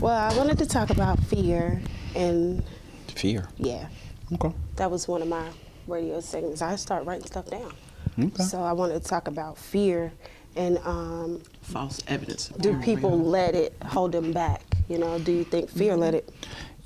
Well, I wanted to talk about fear and Fear. yeah. Okay. That was one of my radio segments. I start writing stuff down. Okay. So I wanted to talk about fear and False evidence. do people let it hold them back? You know, do you think fear let it?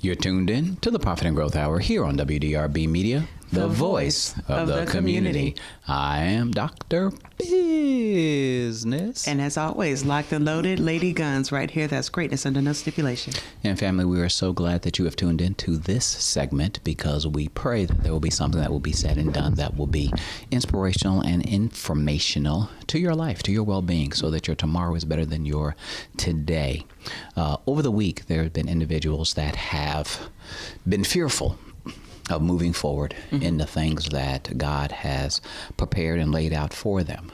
You're tuned in to the Profit and Growth Hour here on WDRBmedia, the voice of the community. I am Dr. Business. And as always, locked and loaded, Lady Guns right here. That's greatness under no stipulation. And family, we are so glad that you have tuned into this segment because we pray that there will be something that will be said and done that will be inspirational and informational to your life, to your well-being, so that your tomorrow is better than your today. Over the week, there have been individuals that have been fearful of moving forward in the things that God has prepared and laid out for them.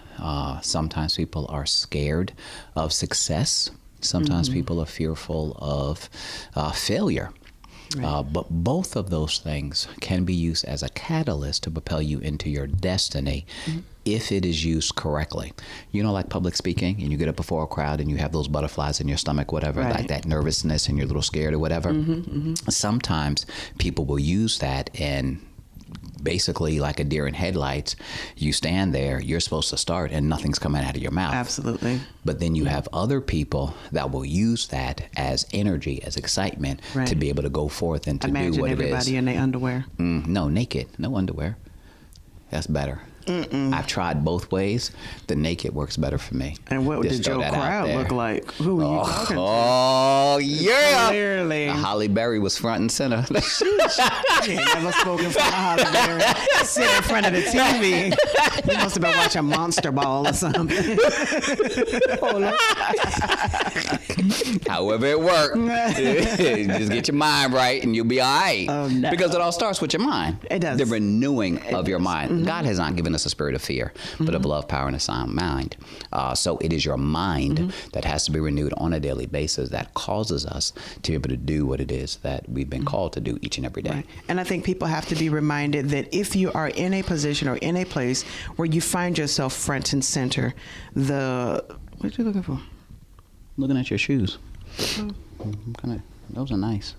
Sometimes people are scared of success. Sometimes people are fearful of failure. Right. But both of those things can be used as a catalyst to propel you into your destiny if it is used correctly. You know, like public speaking, and you get up before a crowd and you have those butterflies in your stomach, whatever, like that nervousness and you're a little scared or whatever. Sometimes people will use that and basically like a deer in headlights, you stand there, you're supposed to start and nothing's coming out of your mouth. Absolutely. But then you have other people that will use that as energy, as excitement to be able to go forth and to Imagine do what it is. everybody in their underwear. No, naked, no underwear. That's better. I've tried both ways. The naked works better for me. And what did your crowd look like? Who were you talking to? Oh, yeah. Clearly. Holly Berry was front and center. You ain't never spoken from Holly Berry. Sit in front of the TV. You must have been watching Monster Ball or something. However it worked. Just get your mind right and you'll be all right. Oh, no. Because it all starts with your mind. It does. The renewing of your mind. God has not given us a spirit of fear, but of love, power, and a sound mind. So it is your mind that has to be renewed on a daily basis that causes us to be able to do what it is that we've been called to do each and every day. Right. And I think people have to be reminded that if you are in a position or in a place where you find yourself front and center, what are you looking for? Looking at your shoes. Those are nice.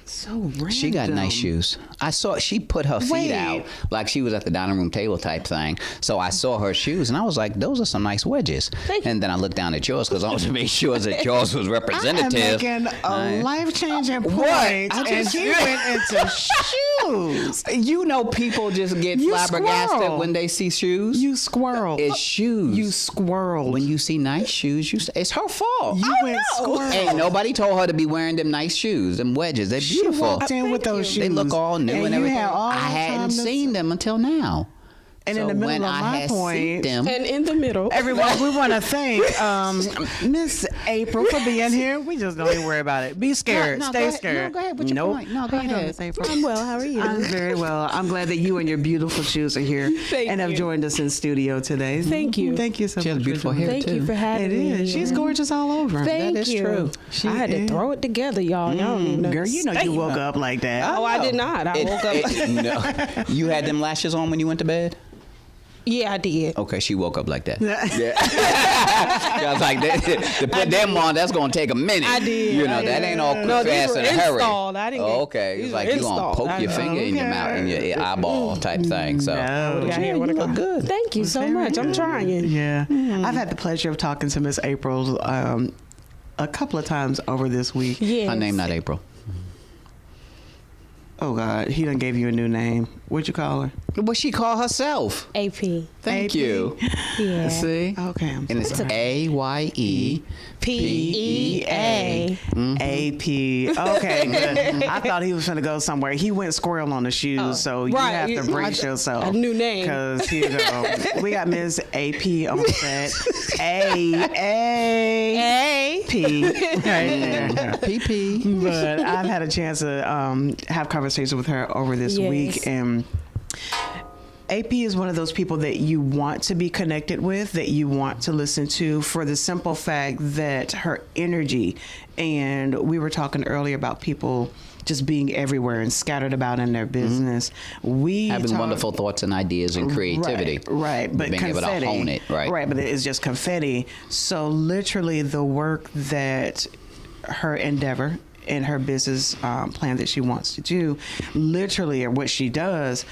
So random. She got nice shoes. I saw she put her feet out like she was at the dining room table type thing. So I saw her shoes and I was like, those are some nice wedges. And then I looked down at yours because I wanted to make sure that yours was representative. I am making a life-changing point. And you went into shoes. You know, people just get flabbergasted when they see shoes. You squirrel. It's shoes. You squirrel. When you see nice shoes, it's her fault. You went squirrel. Ain't nobody told her to be wearing them nice shoes, them wedges. They're beautiful. She walked in with those shoes. They look all new and everything. I hadn't seen them until now. And so in the middle when of I my had point, seen them, And in the middle, everyone, we want to thank Miss April for being here. We just don't even worry about it. Be scared. Stay scared. No, go ahead with your point. No, go ahead. Miss April. I'm well. How are you? I'm very well. I'm glad that you and your beautiful shoes are here and have you. joined us in studio today. Thank you. Thank you so much. she has beautiful hair Thank too. you for having It me. is. She's gorgeous all over. Thank That is you. true. I had to throw it together, y'all. Y'all don't even know. Girl, you know you woke up like that. Oh, I did not. I woke up. No. You had them lashes on when you went to bed? Yeah, I did. Okay, she woke up like that. Yeah. I was like, to put them on, that's going to take a minute. I did. You know, that ain't all fast in a hurry. I didn't get, okay. It's like you're going to poke your finger in your mouth, in your eyeball type thing. So. No. Yeah, you look good. Thank you so much. I'm trying. Yeah. I've had the pleasure of talking to Miss April a couple of times over this week. Yes. Her name not April. Oh, God. He done gave you a new name. What'd you call her? What she call herself? AP. Thank AP. you. Yeah. See? Okay. I'm And it's AYE. PEA. AP. Okay, good. I thought he was going to go somewhere. He went squirrel on the shoes, so you have to brace yourself. A new name. Because here you go. We got Miss AP on set. A-P. Right there. PP. But I've had a chance to have conversations with her over this week, and AP is one of those people that you want to be connected with, that you want to listen to, for the simple fact that her energy, and we were talking earlier about people just being everywhere and scattered about in their business. We having wonderful thoughts and ideas and creativity. Right. But being confetti, able to hone it, right? Right, but it's just confetti. So literally the work that her endeavor and her business plan that she wants to do, literally, or what she does,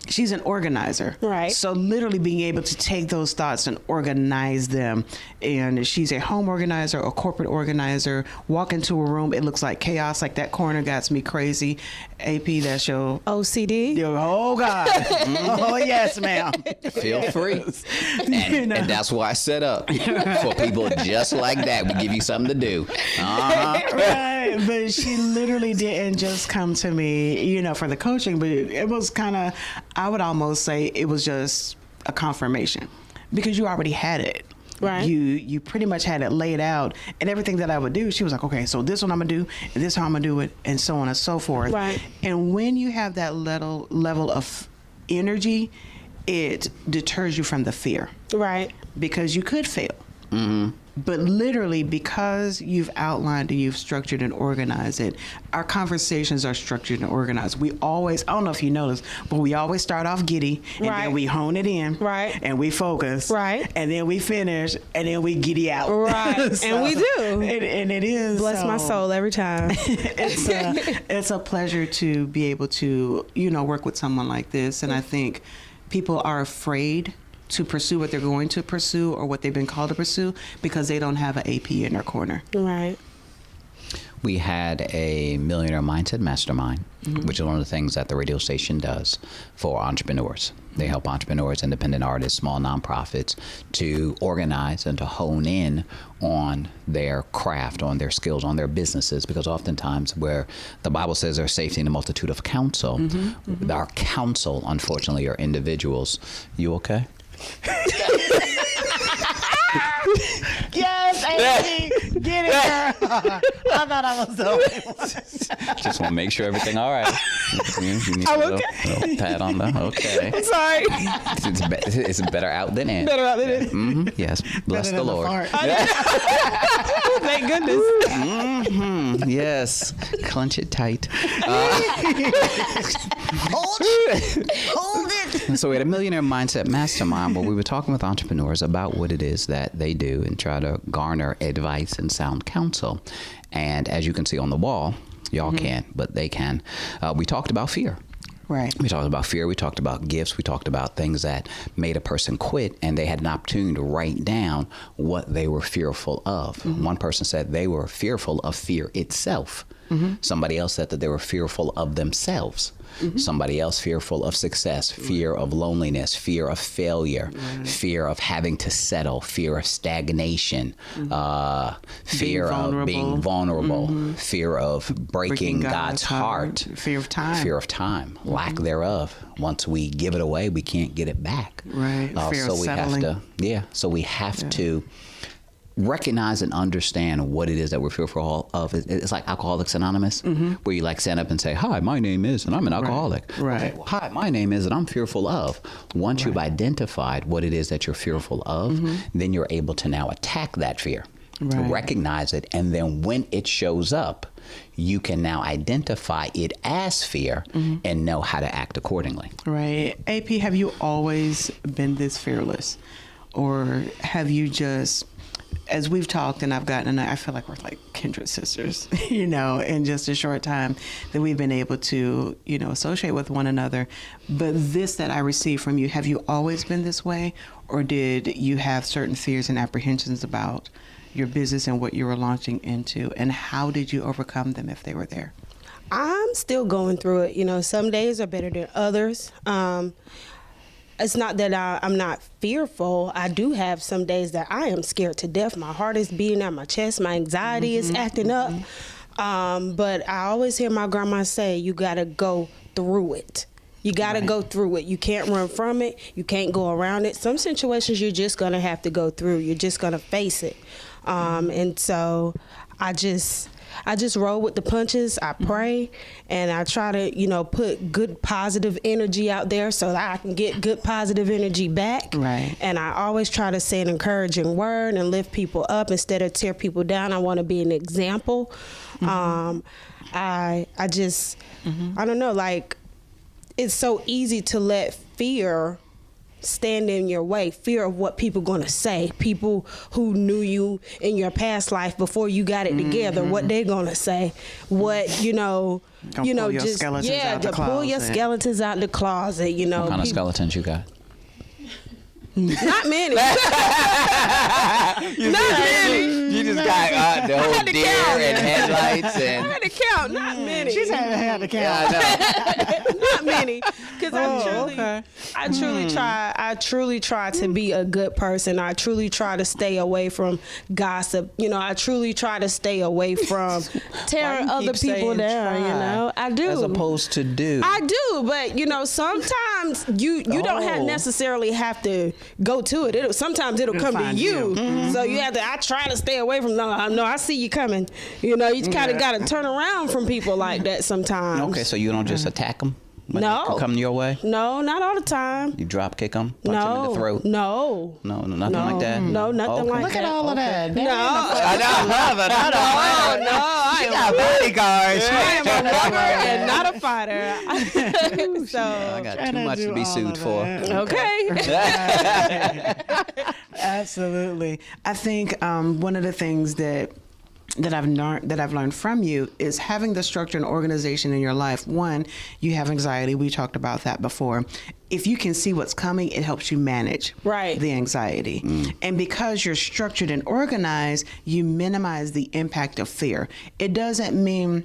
she's an organizer. Right. So literally being able to take those thoughts and organize them. And she's a home organizer, a corporate organizer. Walk into a room, it looks like chaos, like that corner got me crazy. AP, that's your OCD. Oh God. Oh yes, ma'am. Feel free. And that's why I set up for people just like that. We give you something to do. Right. But she literally didn't just come to me, for the coaching, but it was kind of, I would almost say it was just a confirmation, because you already had it. Right. You pretty much had it laid out, and everything that I would do, she was like, okay, so this one I'm gonna do, and this how I'm gonna do it, and so on and so forth. Right. And when you have that level of energy, it deters you from the fear. Right. Because you could fail. Mm-hmm. But literally, because you've outlined and you've structured and organized it, our conversations are structured and organized. We always, I don't know if you noticed, but we always start off giddy, and Right. then we hone it in, Right. and we focus, Right. and then we finish, and then we giddy out. Right. So, And we do. And it is. Bless my soul every time. It's a pleasure to be able to, work with someone like this. And I think people are afraid to pursue what they're going to pursue or what they've been called to pursue because they don't have an AP in their corner. Right. We had a Millionaire Mindset Mastermind, which is one of the things that the radio station does for entrepreneurs. They help entrepreneurs, independent artists, small nonprofits to organize and to hone in on their craft, on their skills, on their businesses, because oftentimes where the Bible says there's safety in a multitude of counsel, our counsel, unfortunately, are individuals. You okay? Yes, AP, get it, girl. I thought I was the only one. Just want to make sure everything all right. You need I'm a little, okay. little pat on the okay. I'm sorry. It's better out than in. Better out than in. Yes, bless Better the than Lord. fart. Thank goodness. Yes, clench it tight. Hold it. Hold it. So we had a Millionaire Mindset Mastermind where we were talking with entrepreneurs about what it is that they do and try to garner advice and sound counsel. And as you can see on the wall, y'all can't, but they can. We talked about fear. Right. We talked about fear. We talked about gifts. We talked about things that made a person quit, and they had an opportunity to write down what they were fearful of. One person said they were fearful of fear itself. Somebody else said that they were fearful of themselves. Somebody else fearful of success, fear of loneliness, fear of failure, fear of having to settle, fear of stagnation, fear of being vulnerable, fear of breaking God's heart, fear of time, lack thereof. Once we give it away, we can't get it back. Right. Fear So of we settling. have to recognize and understand what it is that we're fearful of. It's like Alcoholics Anonymous, where you like stand up and say, "Hi, my name is," and I'm an alcoholic. Right. Hi, my name is, and I'm fearful of. Once you've identified what it is that you're fearful of, then you're able to now attack that fear, recognize it, and then when it shows up, you can now identify it as fear and know how to act accordingly. Right. AP, have you always been this fearless? Or have you just, as we've talked and I've gotten, I feel like we're like kindred sisters, in just a short time that we've been able to, associate with one another. But this that I received from you, have you always been this way? Or did you have certain fears and apprehensions about your business and what you were launching into? And how did you overcome them if they were there? I'm still going through it. Some days are better than others. It's not that I'm not fearful. I do have some days that I am scared to death. My heart is beating out my chest. My anxiety is acting up. But I always hear my grandma say, you got to go through it. You got to go through it. You can't run from it. You can't go around it. Some situations you're just going to have to go through. You're just going to face it. And so I just roll with the punches. I pray and I try to, put good positive energy out there so that I can get good positive energy back. Right. And I always try to say an encouraging word and lift people up instead of tear people down. I want to be an example. I don't know, like, it's so easy to let fear stand in your way. Fear of what people going to say. People who knew you in your past life before you got it together, what they're going to say. What, you know, Pull your just, skeletons out the pull your closet. skeletons out the closet, you know. What kind of skeletons you got? Not many. Not many. You just got the whole deer and headlights and. I had to count. Not many. She's had to count. I know. Not many, because I truly try to be a good person. I truly try to stay away from gossip. You know, I truly try to stay away from tearing other people down. You know, I do. As opposed to do. I do, but you know, sometimes you don't have necessarily have to go to it. Sometimes it'll come to you. So you have to. I try to stay away from. No, I see you coming. You know, you kind of got to turn around from people like that sometimes. Okay, so you don't just attack them? When No. they come your way? No, not all the time. You drop kick them? Punch them in the throat? No, Nothing like that? No, nothing like Look that. at all of that. No, I I bodyguards. am a lover and not a fighter. So I got too much to be sued for. okay. Absolutely. I think one of the things that I've learned from you is having the structure and organization in your life. One, you have anxiety. We talked about that before. If you can see what's coming, it helps you manage the anxiety. And because you're structured and organized, you minimize the impact of fear. It doesn't mean,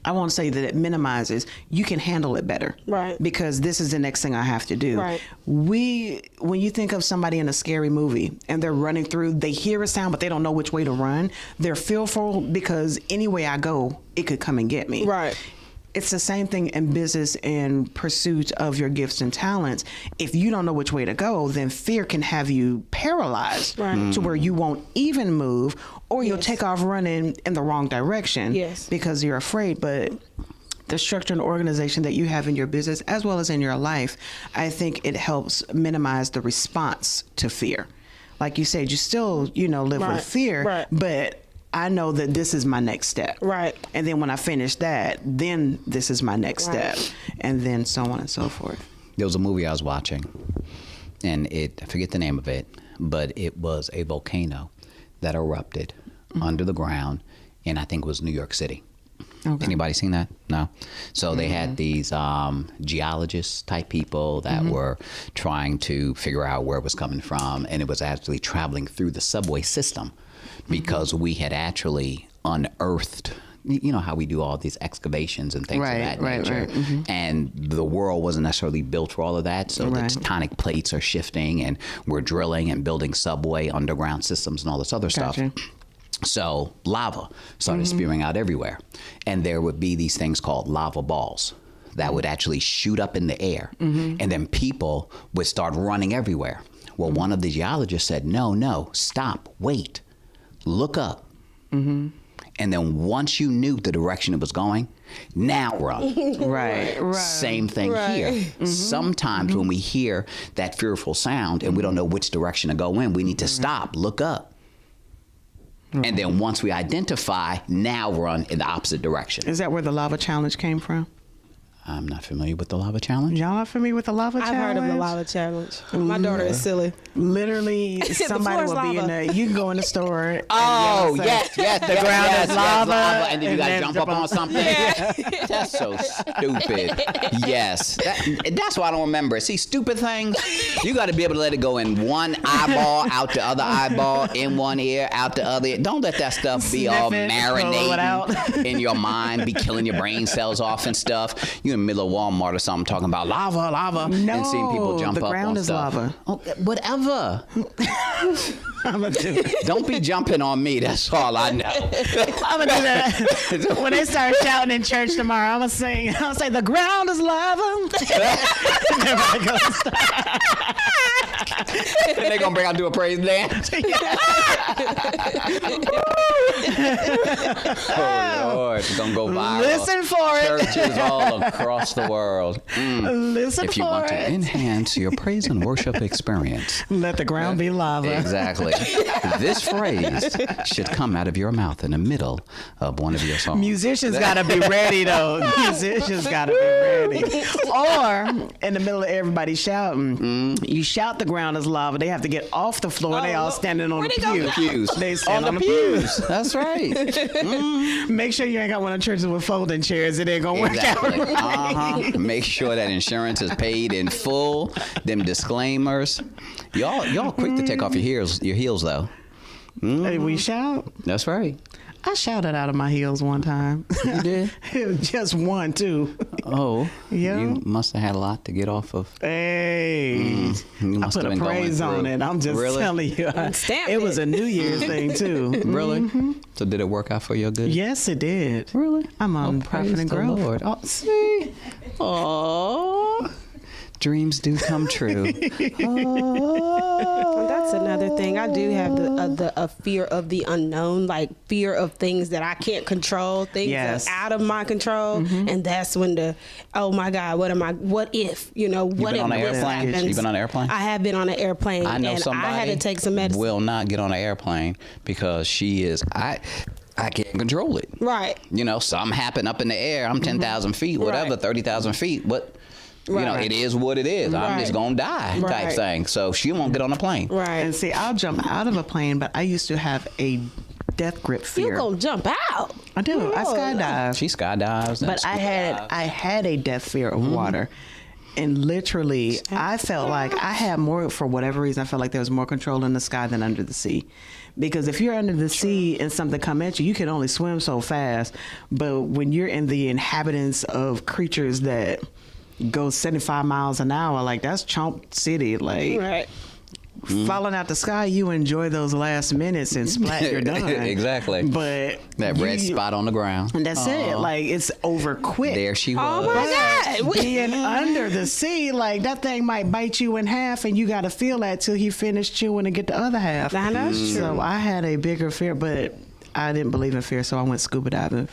I won't say that it minimizes, you can handle it better. Right. Because this is the next thing I have to do. Right. When you think of somebody in a scary movie and they're running through, they hear a sound, but they don't know which way to run. They're fearful because any way I go, it could come and get me. Right. It's the same thing in business and pursuit of your gifts and talents. If you don't know which way to go, then fear can have you paralyzed to where you won't even move, or you'll take off running in the wrong direction because you're afraid. But the structure and organization that you have in your business as well as in your life, I think it helps minimize the response to fear. Like you said, you still, live with fear, but I know that this is my next step. Right. And then when I finish that, then this is my next step. And then so on and so forth. There was a movie I was watching, and I forget the name of it, but it was a volcano that erupted under the ground in, I think it was New York City. Okay. Anybody seen that? No? So they had these geologists type people that were trying to figure out where it was coming from, and it was actually traveling through the subway system. Because we had actually unearthed, you know how we do all these excavations and things of that nature. And the world wasn't necessarily built for all of that. So the tectonic plates are shifting, and we're drilling and building subway underground systems and all this other stuff. So lava started spewing out everywhere. And there would be these things called lava balls that would actually shoot up in the air. And then people would start running everywhere. Well, one of the geologists said, no, stop, wait. Look up. And then once you knew the direction it was going, now run. Right. Same thing here. Sometimes when we hear that fearful sound and we don't know which direction to go in, we need to stop, look up. And then once we identify, now run in the opposite direction. Is that where the lava challenge came from? I'm not familiar with the lava challenge. Y'all are familiar with the lava challenge? I've heard of the lava challenge. My daughter is silly. Literally, somebody will be in there. You can go in the store. Oh, yes. The ground is lava. And then you got to jump up on something. That's so stupid. Yes. That's why I don't remember. See, stupid things, you got to be able to let it go in one eyeball, out the other eyeball, in one ear, out the other ear. Don't let that stuff be all marinating in your mind, be killing your brain cells off and stuff. You in the middle of Walmart or something talking about lava, and seeing people jump up on stuff. The ground is lava. Oh, whatever. I'm gonna do it. Don't be jumping on me. That's all I know. I'm gonna do that. When they start shouting in church tomorrow, I'm gonna sing. I'm gonna say, "The ground is lava." Everybody goes. And they're gonna bring out do a praise dance. Oh Lord, it's gonna go viral. Listen for it. Churches all across the world. Listen if you for want it. to enhance your praise and worship experience, Let the ground be lava. Exactly. This phrase should come out of your mouth in the middle of one of your songs. Musicians gotta be ready though. Musicians gotta be ready. Or in the middle of everybody shouting, you shout out the ground is lava. They have to get off the floor. They all standing on the Pews. They stand on the pews. That's right. Make sure you ain't got one of churches with folding chairs. It ain't gonna work out. Make sure that insurance is paid in full. Them disclaimers. Y'all quick to take off your heels though. Hey, we shout. That's right. I shouted out of my heels one time. You did? It was just one, too. Oh. Yeah. You must have had a lot to get off of. Hey. You I must put have a been going praise on through. it. I'm just Really? telling you. It was a New Year's thing, too. Really? So did it work out for your good? Yes, it did. Really? I'm on Profit and Growth. Lord. Oh, see? Oh. Dreams do come true. Well, that's another thing. I do have a fear of the unknown, like fear of things that I can't control, things Yes. that are out of my control, and that's when oh my God, what if, what been if on an this airplane? happens? You been on an airplane? I have been on an airplane, I know and somebody I had to take some medicine. will not get on an airplane because I can't control it. Right. Something happened up in the air. I'm 10,000 feet, whatever, Right. 30,000 feet. What? Right. It is what it is. I'm Right. just going to die type Right. thing. So she won't get on a plane. Right. And see, I'll jump out of a plane, but I used to have a death grip fear. You gonna jump out? I do. I skydive. She skydives. and But I scuba had a death fear of water. And literally, I felt like I had more, for whatever reason, I felt like there was more control in the sky than under the sea. Because if you're under the sea and something come at you, you can only swim so fast. But when you're in the inhabitants of creatures that go 75 miles an hour, like that's Chomp City. Like, Right. falling out the sky, you enjoy those last minutes and splat, you're done. Exactly. But that red spot on the ground. and that's it. Like, it's over quick. There she was. Oh my God. Being under the sea, like that thing might bite you in half, and you got to feel that till he finished chewing and get the other half. Now, that's true. So I had a bigger fear, but I didn't believe in fear, so I went scuba diving.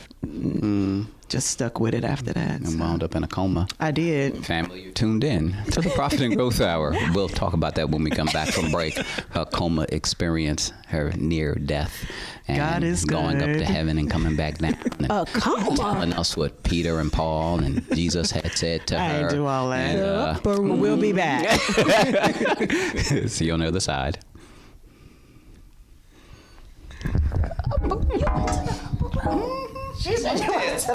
Just stuck with it after that. And So. wound up in a coma. I did. Family, you're tuned in to the Profit and Growth Hour. We'll talk about that when we come back from break. Her coma experience, her near death, and God is going up good. to heaven and coming back down. And A coma. telling us what Peter and Paul and Jesus had said to I her. ain't do all that. And, But we'll be back. see you on the other side. She said you went to